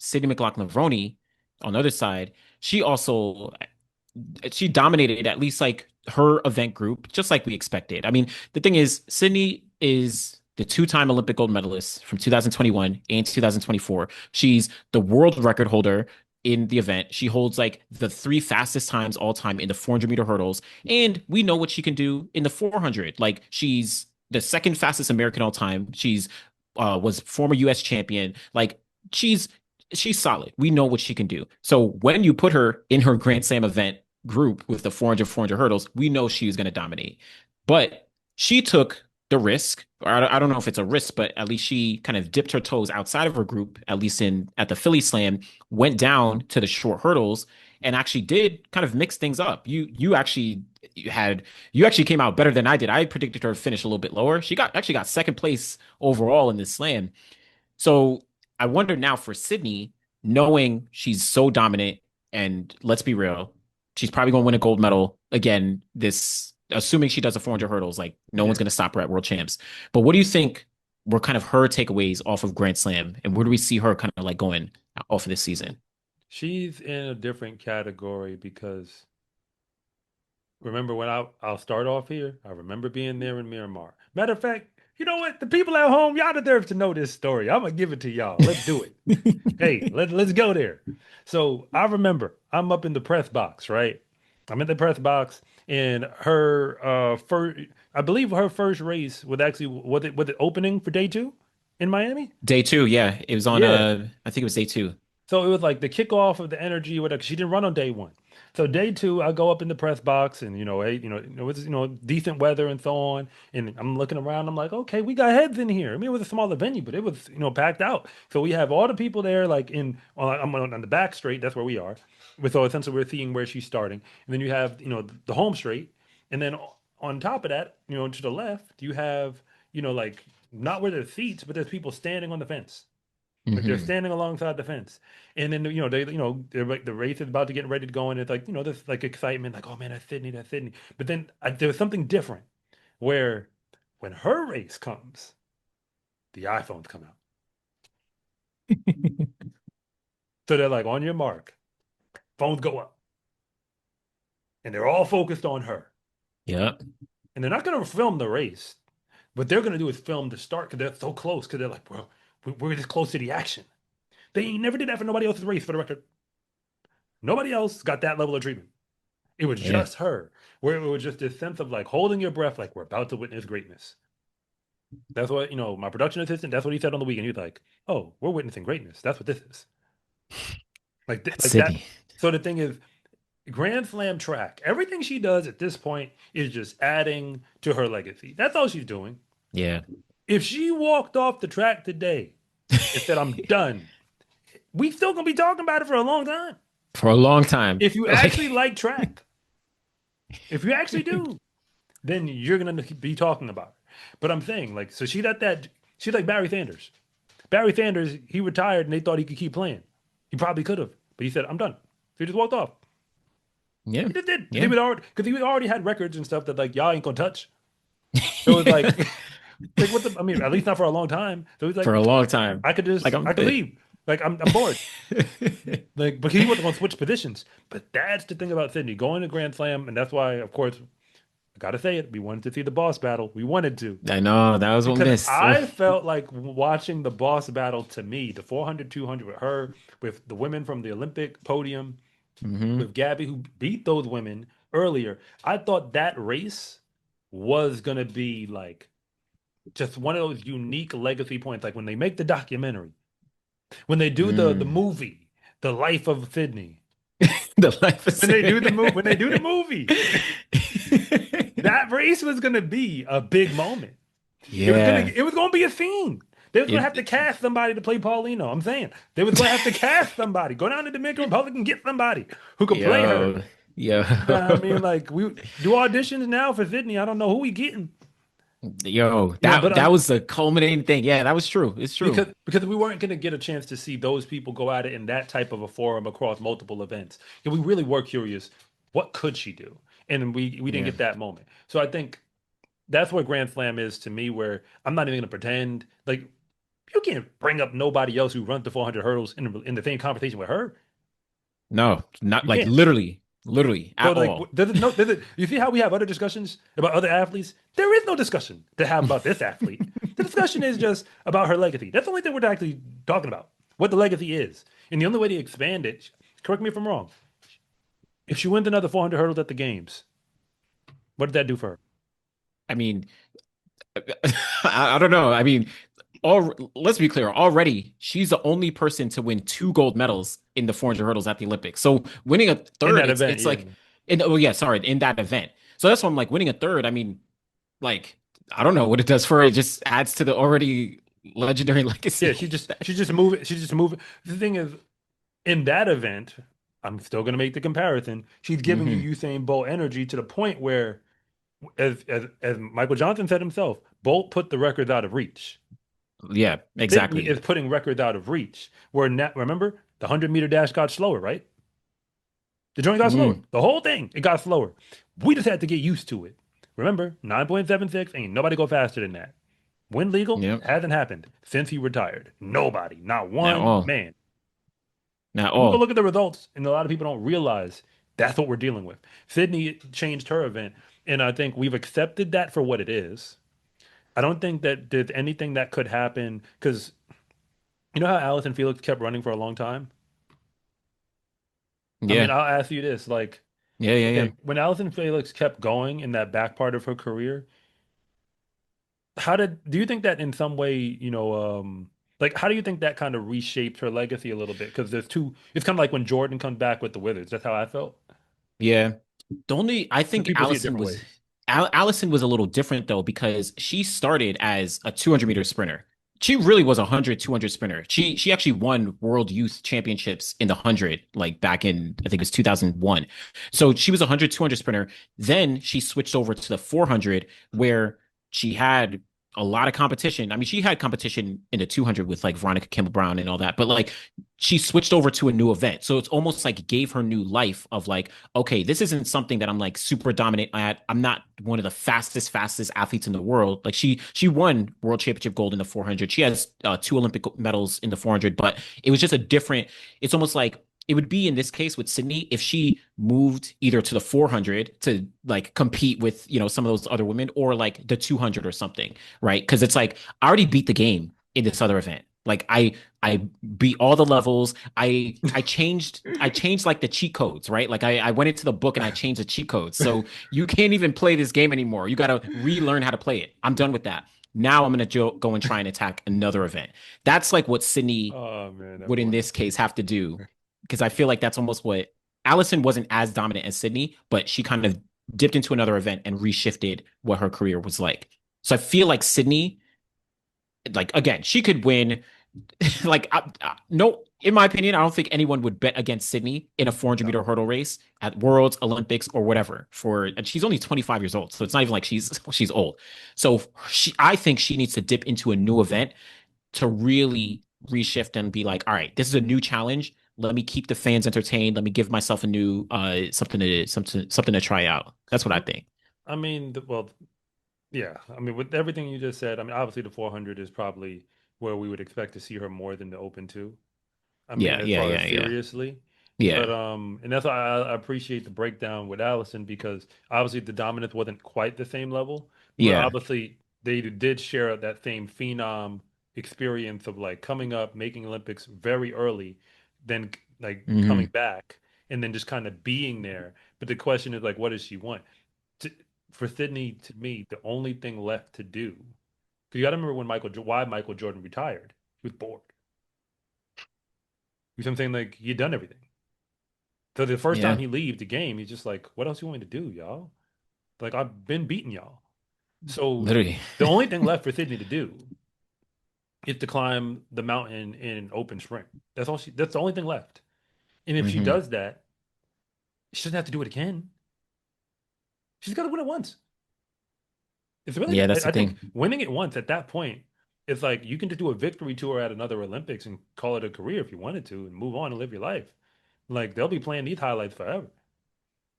Sydney McLaughlin-Levrone on the other side, she also she dominated at least like her event group, just like we expected. I mean, the thing is, Sydney is the two-time Olympic gold medalist from 2021 and 2024. She's the world record holder in the event. She holds like the three fastest times all time in the 400-meter hurdles, and we know what she can do in the 400. Like she's the second fastest American all time. She's was former U.S. champion. Like she's she's solid. We know what she can do. So when you put her in her Grand Slam event group with the 400 hurdles, we know she was going to dominate. But she took the risk, or I don't know if it's a risk, but at least she kind of dipped her toes outside of her group, at least in at the Philly Slam, went down to the short hurdles and actually did kind of mix things up. You actually came out better than I did. I predicted her to finish a little bit lower. She got second place overall in this slam. So I wonder now for Sydney, knowing she's so dominant, and let's be real, she's probably going to win a gold medal again. This, assuming she does the 400 hurdles, like no Yeah. one's going to stop her at World Champs. But what do you think were kind of her takeaways off of Grand Slam, and where do we see her kind of like going off of this season? She's in a different category because remember when I'll start off here. I remember being there in Miramar. Matter of fact, you know what? The people at home, y'all deserve to know this story. I'm gonna give it to y'all. Let's do it. Hey, let's go there. So I remember I'm up in the press box, right? I'm in the press box, and her first, I believe her first race was actually was it opening for day two in Miami? Day two, yeah, it was on. Yeah. I think it was day two. So it was like the kickoff of the energy, whatever. She didn't run on day one. So day two, I go up in the press box, and hey, it's decent weather and so on. And I'm looking around. I'm like, okay, we got heads in here. I mean, it was a smaller venue, but it was packed out. So we have all the people there, like I'm on the back straight. That's where we are. So essentially, we're seeing where she's starting, and then you have the home straight, and then on top of that, to the left, you have like not where there's seats, but there's people standing on the fence. Like they're Hmm. standing alongside the fence, and then they're like the race is about to get ready to go, and it's like this like excitement, like oh man, that's Sydney. But then there was something different, where when her race comes, the iPhones come out, so they're like on your mark, phones go up, and they're all focused on her, Yep. and they're not going to film the race. What they're going to do is film the start because they're so close. Because they're like, well, we're this close to the action. They never did that for nobody else's race, for the record. Nobody else got that level of treatment. It was Yeah. just her, where it was just this sense of like holding your breath, like we're about to witness greatness. That's what, my production assistant, that's what he said on the weekend. He was like, oh, we're witnessing greatness. That's what this is. That's Like that. Sydney. So the thing is, Grand Slam track, everything she does at this point is just adding to her legacy. That's all she's doing. Yeah. If she walked off the track today and said, I'm done, we still gonna be talking about it for a long time. For a long time. If you actually Like, like track, if you actually do, then you're gonna be talking about her. But I'm saying, like, so she's like Barry Sanders. Barry Sanders, he retired and they thought he could keep playing. He probably could have, but he said, I'm done. So he just walked off. yeah. He just did. Because he Yeah. was already had records and stuff that like y'all ain't gonna touch. So it was like like what the I mean, at least not for a long time. So he's For like, a long time. Like I'm I could good. leave. Like I'm bored. Like, but he wasn't gonna switch positions. But that's the thing about Sydney going to Grand Slam, and that's why, of course, I gotta say it. We wanted to see the boss battle. We wanted to. I know that was what Because missed. I felt like watching the boss battle to me, the 400, 200 with her, with the women from the Olympic podium, Hmm. with Gabby, who beat those women earlier. I thought that race was going to be like just one of those unique legacy points. Like when they make the documentary, when they do the Mm. movie, The Life of Sydney, The life of when they do the movie, that race was going to be a big moment. Yeah. It was gonna be a scene. They was gonna have to It, cast somebody to play Paulino. I'm saying they was gonna have to cast somebody. Go down to Dominican Republic and get somebody who could play her. yo, yo, You know what I mean? Like we do auditions now for Sydney. I don't know who we getting. yo, But that was the culminating thing. Yeah, that was true. It's true. because we weren't gonna get a chance to see those people go at it in that type of a forum across multiple events. And we really were curious, what could she do? And we didn't Yeah. get that moment. So I think that's what Grand Slam is to me, where I'm not even gonna pretend like You can't bring up nobody else who runs the 400 hurdles in the same conversation with her. No, not You like can't. literally So at like, all. you see how we have other discussions about other athletes? There is no discussion to have about this athlete. The discussion is just about her legacy. That's the only thing we're actually talking about. What the legacy is, and the only way to expand it. Correct me if I'm wrong. If she wins another 400 hurdles at the games, what did that do for her? I mean, I don't know. I mean, let's be clear. Already, she's the only person to win two gold medals in the 400 hurdles at the Olympics. So winning a In third, that event, it's yeah. like, oh yeah, sorry, in that event. So that's why I'm like winning a third. I mean, like, I don't know what it does for her. It just adds to the already legendary Yeah, legacy. she just move it. She just move it. The thing is, in that event, I'm still gonna make the comparison. She's giving Hmm. you Usain Bolt energy to the point where, as Michael Johnson said himself, Bolt put the records out of reach. Yeah, Sydney exactly. is putting records out of reach. Where now, remember, the 100-meter dash got slower, right? The joint got slower. Mm, The whole thing, it got slower. We just had to get used to it. Remember, 9.76, ain't nobody go faster than that. When legal, yep. hasn't happened since he retired. Nobody, not Not one all. man. Not You go look all. at the results, and a lot of people don't realize that's what we're dealing with. Sydney changed her event, and I think we've accepted that for what it is. I don't think that there's anything that could happen because you know how Allison Felix kept running for a long time? I mean, Yeah. I'll ask you this, like, Yeah. Yeah. Yeah. okay, when Allison Felix kept going in that back part of her career, do you think that in some way, like how do you think that kind of reshaped her legacy a little bit? Because it's kind of like when Jordan comes back with the Wizards. That's how I felt. Yeah. The only I But think people see it different ways. Allison was a little different though because she started as a 200-meter sprinter. She really was a 100, 200 sprinter. She actually won World Youth Championships in the 100 like back in I think it was 2001. So she was a 100, 200 sprinter. Then she switched over to the 400 where she had a lot of competition. I mean, she had competition in the 200 with like Veronica Campbell Brown and all that, but like she switched over to a new event. So it's almost like gave her new life of like, okay, this isn't something that I'm like super dominant at. I'm not one of the fastest athletes in the world. Like she won world championship gold in the 400. She has two Olympic medals in the 400, but it was just a different. It's almost like it would be in this case with Sydney if she moved either to the 400 to like compete with some of those other women or like the 200 or something, right? Because it's like I already beat the game in this other event. Like I beat all the levels. I changed like the cheat codes, right? Like I went into the book and I changed the cheat codes. So you can't even play this game anymore. You got to relearn how to play it. I'm done with that. Now I'm gonna go and try and attack another event. That's like what Sydney Oh man, that would in boy. this case have to do because I feel like that's almost what Allison wasn't as dominant as Sydney, but she kind of dipped into another event and reshifted what her career was like. So I feel like Sydney, like again, she could win like no, in my opinion, I don't think anyone would bet against Sydney in a 400 No. meter hurdle race at Worlds, Olympics, or whatever. And she's only 25 years old, so it's not even like she's old. So I think she needs to dip into a new event to really reshift and be like, all right, this is a new challenge. Let me keep the fans entertained. Let me give myself a new something to try out. That's what I think. I mean, well, yeah. I mean, with everything you just said, I mean, obviously the 400 is probably where we would expect to see her more than the Open 2. I mean, Yeah, as yeah, far as yeah, yeah, seriously. But yeah, and that's why I appreciate the breakdown with Allison because obviously the dominance wasn't quite the same level, but yeah. obviously they did share that same phenom experience of like coming up, making Olympics very early, then like coming Hmm. back and then just kind of being there. But the question is like, what does she want? To, for Sydney, to me, the only thing left to do, because you got to remember when why Michael Jordan retired. He was bored. You know what I'm saying? Like he'd done everything. So the first time Yeah, he leaves the game, he's just like, "What else you want me to do, y'all? Like I've been beating y'all." So literally. the only thing left for Sydney to do is to climb the mountain in open sprint. That's the only thing left. And if she Hmm. does that, she doesn't have to do it again. She's got to win it once. It's really Yeah, that. that's the I think thing. winning it once at that point, it's like you can just do a victory tour at another Olympics and call it a career if you wanted to and move on and live your life. Like they'll be playing these highlights forever.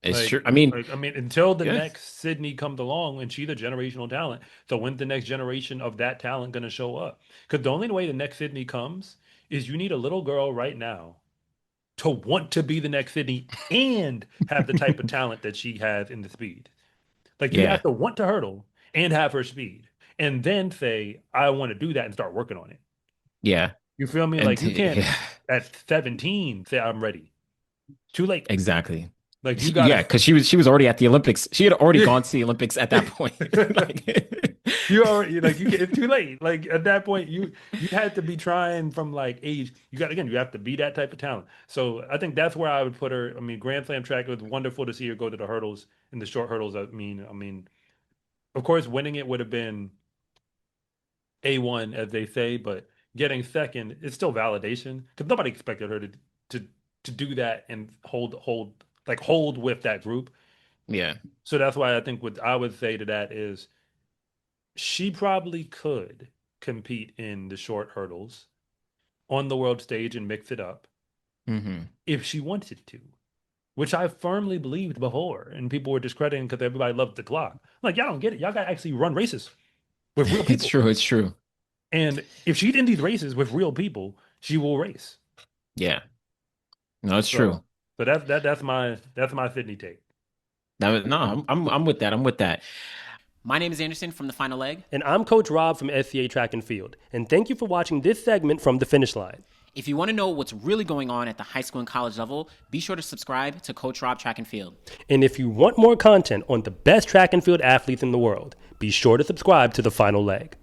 It's true. I mean, I mean, until the yeah, next Sydney comes along and she's a generational talent. So when's the next generation of that talent going to show up? Because the only way the next Sydney comes is you need a little girl right now to want to be the next Sydney and have the type of talent that she has in the speed. Like you have yeah, to want to hurdle and have her speed, and then say, I want to do that and start working on it. yeah, You feel me? and Like you can't yeah, at 17 say I'm ready. Too late. exactly. Like you Yeah, gotta because she was already at the Olympics. She had already gone to the Olympics at that point. Like, you already like you get it's too late. Like at that point, you had to be trying from like age. You got again, you have to be that type of talent. So I think that's where I would put her. I mean, Grand Slam track, it was wonderful to see her go to the hurdles and the short hurdles. I mean, of course, winning it would have been A1, as they say, but getting second is still validation because nobody expected her to to do that and hold with that group. yeah. So that's why I think what I would say to that is she probably could compete in the short hurdles on the world stage and mix it up Hmm. if she wanted to, which I firmly believed before, and people were discrediting because everybody loved the clock. Like, y'all don't get it. Y'all got to actually run races with real It's people. true. It's true. And if she's in these races with real people, she will race. Yeah. No, it's So, true. so that's my Sydney take. No, I'm with that. I'm with that. My name is Anderson from the Final Leg. And I'm Coach Rob from SCA Track and Field. And thank you for watching this segment from the finish line. If you want to know what's really going on at the high school and college level, be sure to subscribe to Coach Rob Track and Field. And if you want more content on the best track and field athletes in the world, be sure to subscribe to the Final Leg.